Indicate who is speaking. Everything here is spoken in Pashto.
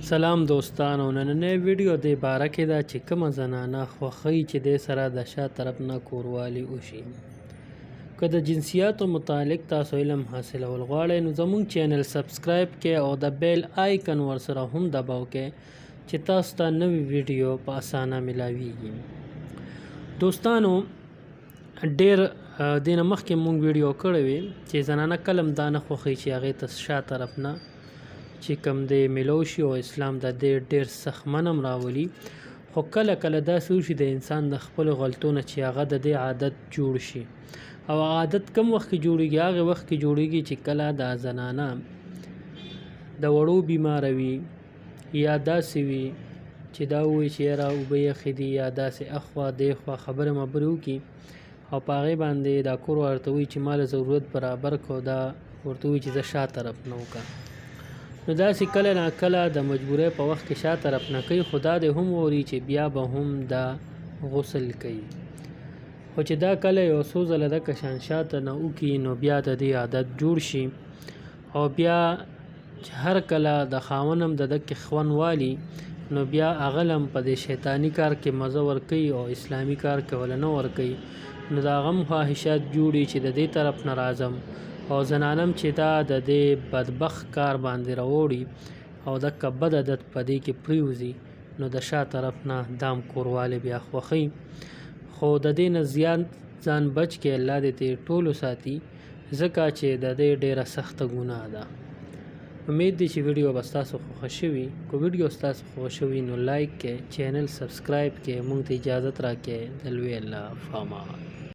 Speaker 1: سلام دوستانو، نننۍ ویډیو د باره کې ده چې کومه زنانه خوښوي چې د سره د شا طرف نه کوروالي وشي. که د جنسیاتو متعلق تاسو علم حاصلول غواړئ نو زموږ چینل سبسکرایب کړئ او د بیل آیکن ورسره هم دباو کړئ چې تاسو ته نوې ویډیو په اسانه ملاویږي. دوستانو ډېر دینه مخکې مونږ ویډیو کړی وي چې زنانه کله هم دا نه خوښوي چې هغې ته شا طرف نه چې کوم دی میلو شي او اسلام د دې ډېر سخت منم راولي. خو کله کله داسې وشي د انسان د خپلو غلطو نه چې هغه د دې عادت جوړ شي او عادت کم وخت کې جوړیږي، هغه وخت کې جوړیږي چې کله دا زنانه د وړو بیماره وي یا داسې وي چې دا ووایي چې یاره اوبه یخې دي یا داسې اخوا دیخوا خبرې مبرې وکړي او په هغې باندې دا کور ورته وایي چې ما له ضرورت برابر کړو، دا ورته وایي چې زه شا طرف نه وکړه. نو داسې کله ناکله د مجبورۍ په وخت کې شا طرف نه کوي، خو دا دې هم ووري چې بیا به هم دا غسل کوي. خو چې دا کله یو څو ځله دکه شان شاته نه وکړي نو بیا د دې عادت جوړ شي او بیا چې هر کله د خاوند هم د دکې خوند والي نو بیا هغه هم په دې شیطاني کار کې مزه ورکوي او اسلامي کار کې وله نه ورکوي. نو د هغه هم خواهشات جوړي چې د دې طرف نه راځم او زنانم چې دا د دې بدبخت کار باندې راوړي او دکه بد عادت په دې کې پریوځي نو د شا طرف نه دام کوروالی بیا خوښوي. خو د دې نه زیات ځان بچ کې الله دې ترې ټولو ساتي، ځکه چې د دې ډېره سخته ګناه ده. امید دی چې ویډیو به ستاسو خوښه شوي. که ویډیو ستاسو خوښه شوي نو لایک کړئ، چینل سبسکرایب کړئ، موږ ته اجازت راکړئ. د لوی الله په امان.